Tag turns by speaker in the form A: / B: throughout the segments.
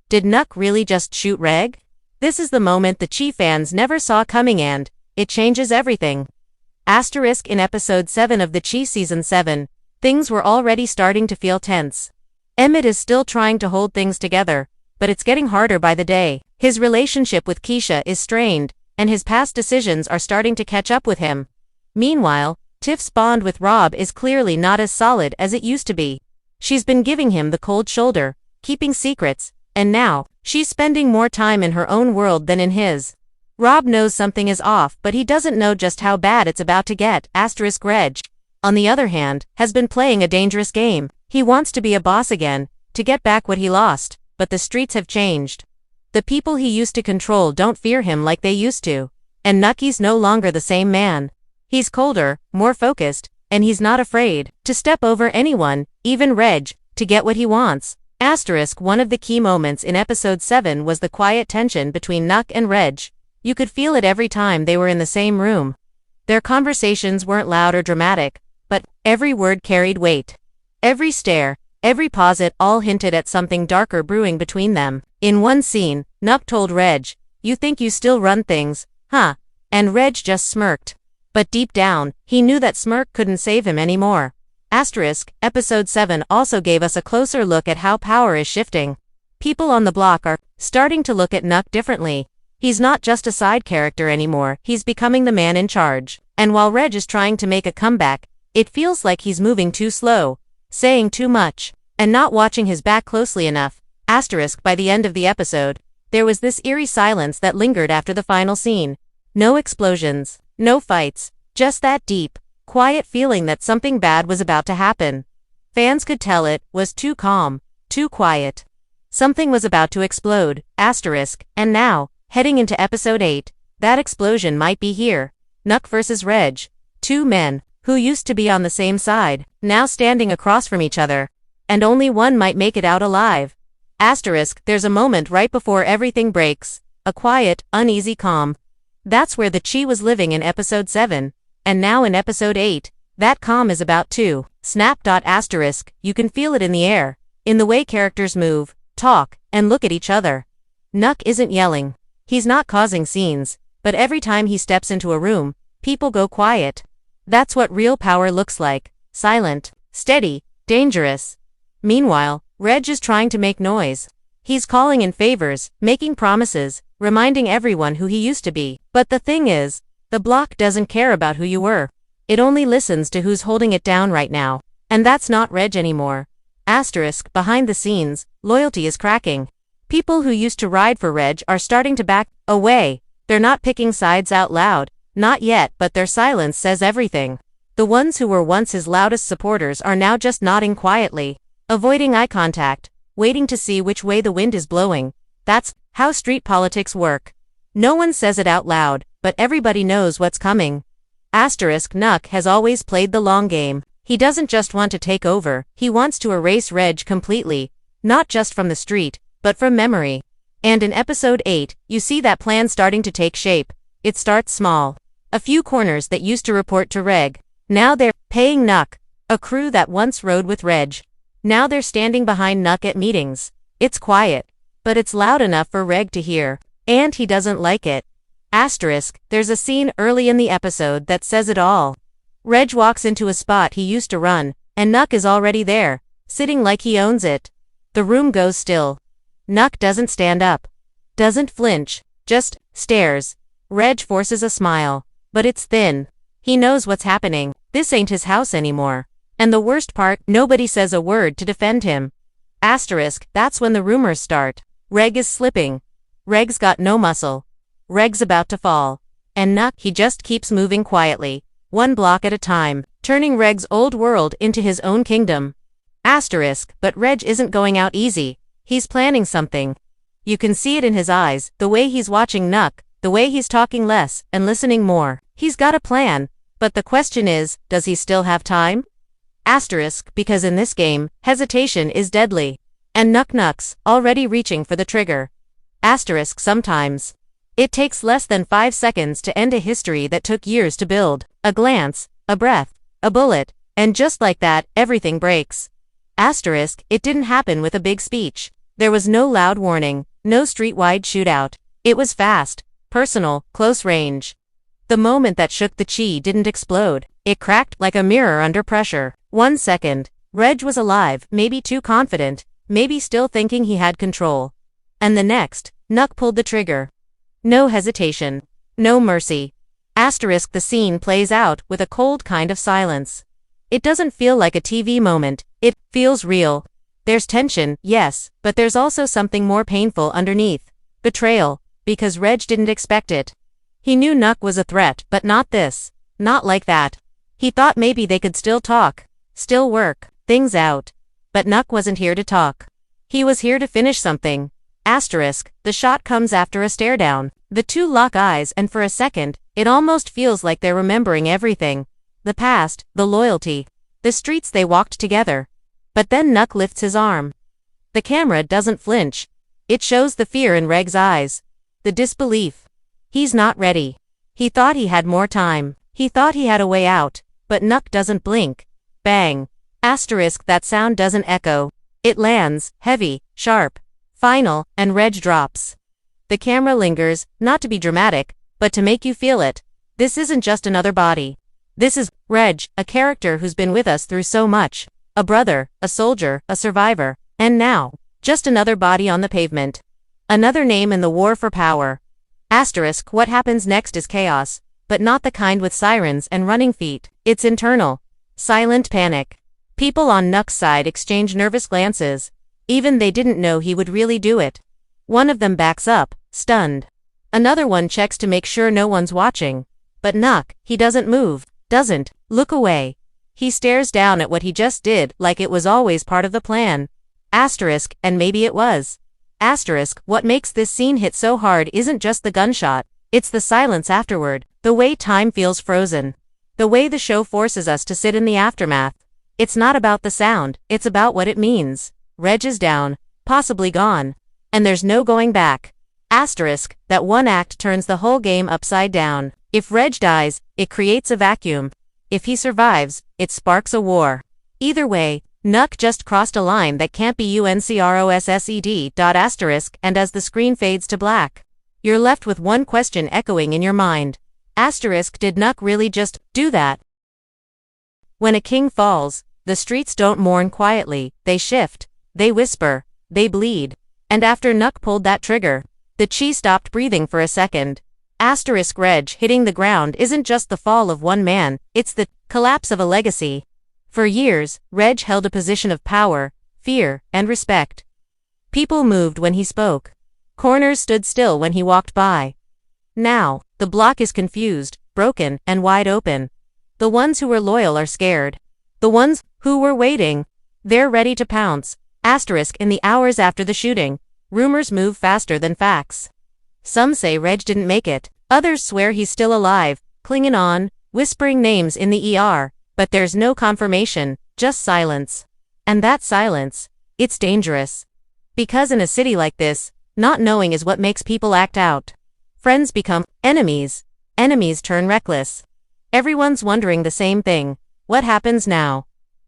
A: Did Nuck really just shoot Reg? This is the moment the Chi fans never saw coming and it changes everything. Asterisk in episode 7 of the Chi season 7, things were already starting to feel tense. Emmett is still trying to hold things together, but it's getting harder by the day. His relationship with Keisha is strained, and his past decisions are starting to catch up with him. Meanwhile, Tiff's bond with Rob is clearly not as solid as it used to be. She's been giving him the cold shoulder, keeping secrets, and now, she's spending more time in her own world than in his. Rob knows something is off, but he doesn't know just how bad it's about to get. Reg, on the other hand, has been playing a dangerous game. He wants to be a boss again, to get back what he lost, but the streets have changed. The people he used to control don't fear him like they used to, and Nucky's no longer the same man. He's colder, more focused, and he's not afraid to step over anyone, even Reg, to get what he wants. One of the key moments in episode 7 was the quiet tension between Nuck and Reg. You could feel it every time they were in the same room. Their conversations weren't loud or dramatic, but every word carried weight. Every stare, every pause, it all hinted at something darker brewing between them. In one scene, Nuck told Reg, "You think you still run things, huh?" And Reg just smirked. But deep down, he knew that smirk couldn't save him anymore. Episode 7 also gave us a closer look at how power is shifting. People on the block are starting to look at Nuck differently. He's not just a side character anymore, he's becoming the man in charge. And while Reg is trying to make a comeback, it feels like he's moving too slow, saying too much, and not watching his back closely enough. By the end of the episode, there was this eerie silence that lingered after the final scene. No explosions, no fights, just that deep, quiet feeling that something bad was about to happen. Fans could tell it was too calm, too quiet. Something was about to explode. And now, heading into episode 8, that explosion might be here. Nuck versus Reg. Two men, who used to be on the same side, now standing across from each other. And only one might make it out alive. There's a moment right before everything breaks. A quiet, uneasy calm. That's where the Chi was living in episode 7. And now in episode 8, that calm is about to snap. You can feel it in the air, in the way characters move, talk, and look at each other. Nuck isn't yelling. He's not causing scenes, but every time he steps into a room, people go quiet. That's what real power looks like. Silent, steady, dangerous. Meanwhile, Reg is trying to make noise. He's calling in favors, making promises, reminding everyone who he used to be. But the thing is, the block doesn't care about who you were. It only listens to who's holding it down right now. And that's not Reg anymore. Behind the scenes, loyalty is cracking. People who used to ride for Reg are starting to back away. They're not picking sides out loud. Not yet, but their silence says everything. The ones who were once his loudest supporters are now just nodding quietly, avoiding eye contact, waiting to see which way the wind is blowing. That's how street politics work. No one says it out loud, but everybody knows what's coming. Nuck has always played the long game. He doesn't just want to take over, he wants to erase Reg completely, not just from the street, but from memory. And in episode 8, you see that plan starting to take shape. It starts small. A few corners that used to report to Reg. Now they're paying Nuck. A crew that once rode with Reg. Now they're standing behind Nuck at meetings. It's quiet, but it's loud enough for Reg to hear. And he doesn't like it. There's a scene early in the episode that says it all. Reg walks into a spot he used to run, and Nuck is already there, sitting like he owns it. The room goes still. Nuck doesn't stand up. Doesn't flinch, just stares. Reg forces a smile, but it's thin. He knows what's happening. This ain't his house anymore. And the worst part, nobody says a word to defend him. That's when the rumors start. Reg is slipping. Reg's got no muscle. Reg's about to fall. And Nuck, he just keeps moving quietly, one block at a time, turning Reg's old world into his own kingdom. But Reg isn't going out easy. He's planning something. You can see it in his eyes, the way he's watching Nuck, the way he's talking less and listening more. He's got a plan, but the question is, does he still have time? Because in this game, hesitation is deadly. And Nuck's already reaching for the trigger. Sometimes. It takes less than 5 seconds to end a history that took years to build. A glance, a breath, a bullet, and just like that, everything breaks. It didn't happen with a big speech. There was no loud warning, no street-wide shootout. It was fast, personal, close range. The moment that shook the chi didn't explode. It cracked like a mirror under pressure. 1 second, Reg was alive, maybe too confident, maybe still thinking he had control. And the next, Nuck pulled the trigger. No hesitation. No mercy. The scene plays out with a cold kind of silence. It doesn't feel like a TV moment, it feels real. There's tension, yes, but there's also something more painful underneath. Betrayal, because Reg didn't expect it. He knew Nuck was a threat, but not this. Not like that. He thought maybe they could still talk, still work things out. But Nuck wasn't here to talk. He was here to finish something. The shot comes after a stare down. The two lock eyes, and for a second, it almost feels like they're remembering everything. The past, the loyalty, the streets they walked together. But then Nuck lifts his arm. The camera doesn't flinch. It shows the fear in Reg's eyes. The disbelief. He's not ready. He thought he had more time. He thought he had a way out. But Nuck doesn't blink. Bang. That sound doesn't echo. It lands, heavy, sharp, final, and Reg drops. The camera lingers, not to be dramatic, but to make you feel it. This isn't just another body. This is Reg, a character who's been with us through so much. A brother, a soldier, a survivor, and now, just another body on the pavement. Another name in the war for power. What happens next is chaos, but not the kind with sirens and running feet. It's internal. Silent panic. People on Nuck's side exchange nervous glances. Even they didn't know he would really do it. One of them backs up, stunned. Another one checks to make sure no one's watching. But Nuck, he doesn't move, doesn't look away. He stares down at what he just did like it was always part of the plan. And maybe it was. What makes this scene hit so hard isn't just the gunshot, it's the silence afterward, the way time feels frozen. The way the show forces us to sit in the aftermath. It's not about the sound, it's about what it means. Reg is down, possibly gone. And there's no going back. That one act turns the whole game upside down. If Reg dies, it creates a vacuum. If he survives, it sparks a war. Either way, Nuck just crossed a line that can't be uncrossed. And as the screen fades to black, you're left with one question echoing in your mind. Did Nuck really just do that? When a king falls, the streets don't mourn quietly, they shift, they whisper, they bleed. And after Nuck pulled that trigger, the chi stopped breathing for a second. Reg hitting the ground isn't just the fall of one man, it's the collapse of a legacy. For years, Reg held a position of power, fear, and respect. People moved when he spoke. Corners stood still when he walked by. Now, the block is confused, broken, and wide open. The ones who were loyal are scared. The ones who were waiting, they're ready to pounce. In the hours after the shooting, rumors move faster than facts. Some say Reg didn't make it. Others swear he's still alive, clinging on, whispering names in the ER. But there's no confirmation, just silence. And that silence, it's dangerous. Because in a city like this, not knowing is what makes people act out. Friends become enemies. Enemies turn reckless. Everyone's wondering the same thing. What happens now?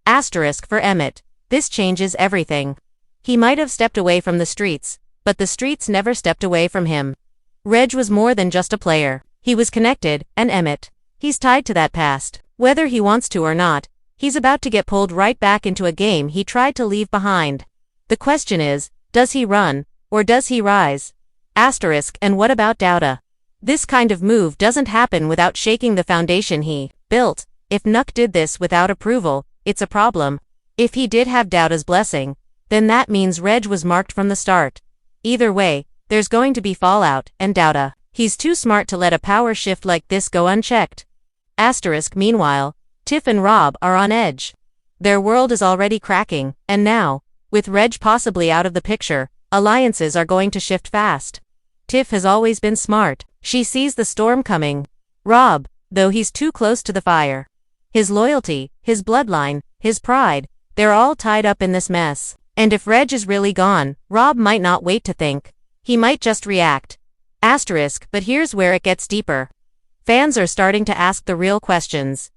A: For Emmett. This changes everything. He might have stepped away from the streets, but the streets never stepped away from him. Reg was more than just a player. He was connected, and Emmett. He's tied to that past. Whether he wants to or not, he's about to get pulled right back into a game he tried to leave behind. The question is, does he run, or does he rise? And what about Douda? This kind of move doesn't happen without shaking the foundation he built. If Nuck did this without approval, it's a problem. If he did have Douda's blessing, then that means Reg was marked from the start. Either way, there's going to be fallout, and Douda, he's too smart to let a power shift like this go unchecked. Meanwhile, Tiff and Rob are on edge. Their world is already cracking, and now, with Reg possibly out of the picture, alliances are going to shift fast. Tiff has always been smart. She sees the storm coming. Rob, though he's too close to the fire. His loyalty, his bloodline, his pride, they're all tied up in this mess. And if Reg is really gone, Rob might not wait to think. He might just react. But here's where it gets deeper. Fans are starting to ask the real questions.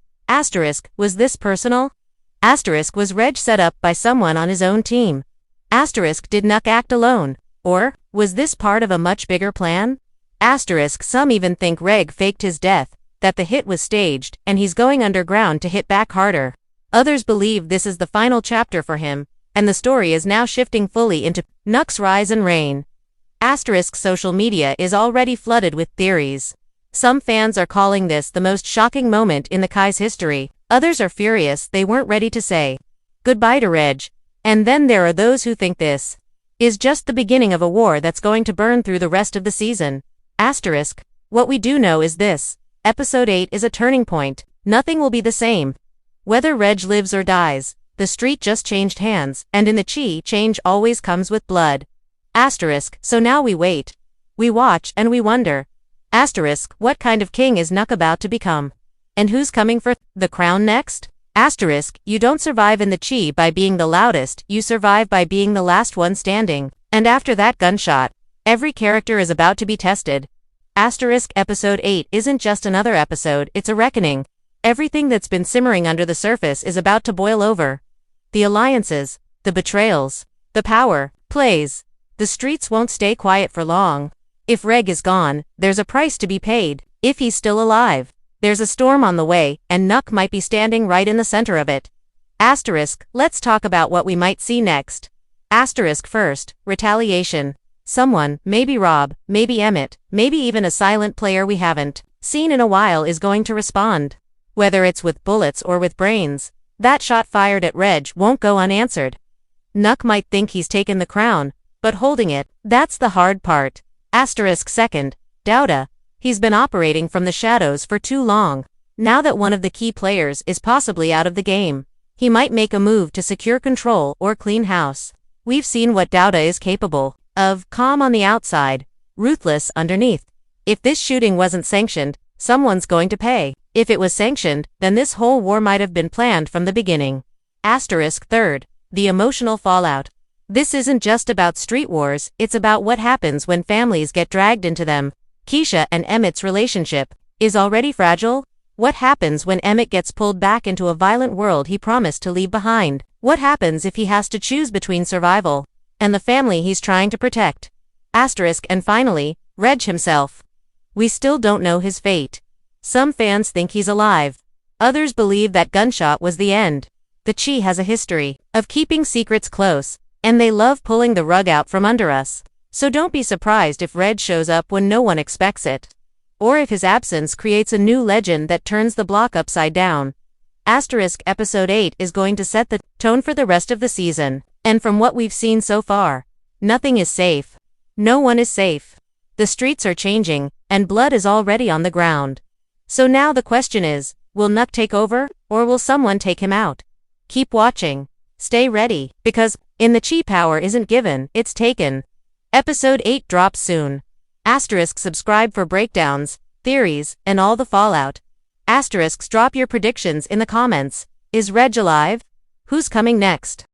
A: Was this personal? Was Reg set up by someone on his own team? Asterisk, did Nuck act alone? Or was this part of a much bigger plan? Asterisk, some even think Reg faked his death, that the hit was staged, and he's going underground to hit back harder. Others believe this is the final chapter for him, and the story is now shifting fully into Nuck's rise and reign. Asterisk, social media is already flooded with theories. Some fans are calling this the most shocking moment in the Kai's history. Others are furious they weren't ready to say goodbye to Reg. And then there are those who think this is just the beginning of a war that's going to burn through the rest of the season. Asterisk, what we do know is this: Episode 8 is a turning point. Nothing will be the same. Whether Reg lives or dies, the street just changed hands, and in the Chi, change always comes with blood. Asterisk, so now we wait. We watch and we wonder. Asterisk, what kind of king is Nuck about to become? And who's coming for the crown next? Asterisk, you don't survive in the Chi by being the loudest, you survive by being the last one standing. And after that gunshot, every character is about to be tested. Asterisk, Episode 8 isn't just another episode, it's a reckoning. Everything that's been simmering under the surface is about to boil over. The alliances, the betrayals, the power plays. The streets won't stay quiet for long. If Reg is gone, there's a price to be paid. If he's still alive, there's a storm on the way, and Nuck might be standing right in the center of it. Asterisk, let's talk about what we might see next. Asterisk, first, retaliation. Someone, maybe Rob, maybe Emmett, maybe even a silent player we haven't seen in a while is going to respond. Whether it's with bullets or with brains, that shot fired at Reg won't go unanswered. Nuck might think he's taken the crown, but holding it, that's the hard part. Asterisk, second, Douda. He's been operating from the shadows for too long. Now that one of the key players is possibly out of the game, he might make a move to secure control or clean house. We've seen what Douda is capable of: calm on the outside, ruthless underneath. If this shooting wasn't sanctioned, someone's going to pay. If it was sanctioned, then this whole war might have been planned from the beginning. Asterisk, third, the emotional fallout. This isn't just about street wars, it's about what happens when families get dragged into them. Keisha and Emmett's relationship is already fragile. What happens when Emmett gets pulled back into a violent world he promised to leave behind? What happens if he has to choose between survival and the family he's trying to protect? Asterisk, and finally, Reg himself. We still don't know his fate. Some fans think he's alive. Others believe that gunshot was the end. The Chi has a history of keeping secrets close, and they love pulling the rug out from under us. So don't be surprised if Reg shows up when no one expects it. Or if his absence creates a new legend that turns the block upside down. Asterisk, Episode 8 is going to set the tone for the rest of the season. And from what we've seen so far, nothing is safe. No one is safe. The streets are changing, and blood is already on the ground. So now the question is, will Nuck take over, or will someone take him out? Keep watching. Stay ready, because in the Chi, power isn't given, it's taken. Episode 8 drops soon. Asterisk, subscribe for breakdowns, theories, and all the fallout. Asterisks, drop your predictions in the comments. Is Reg alive? Who's coming next?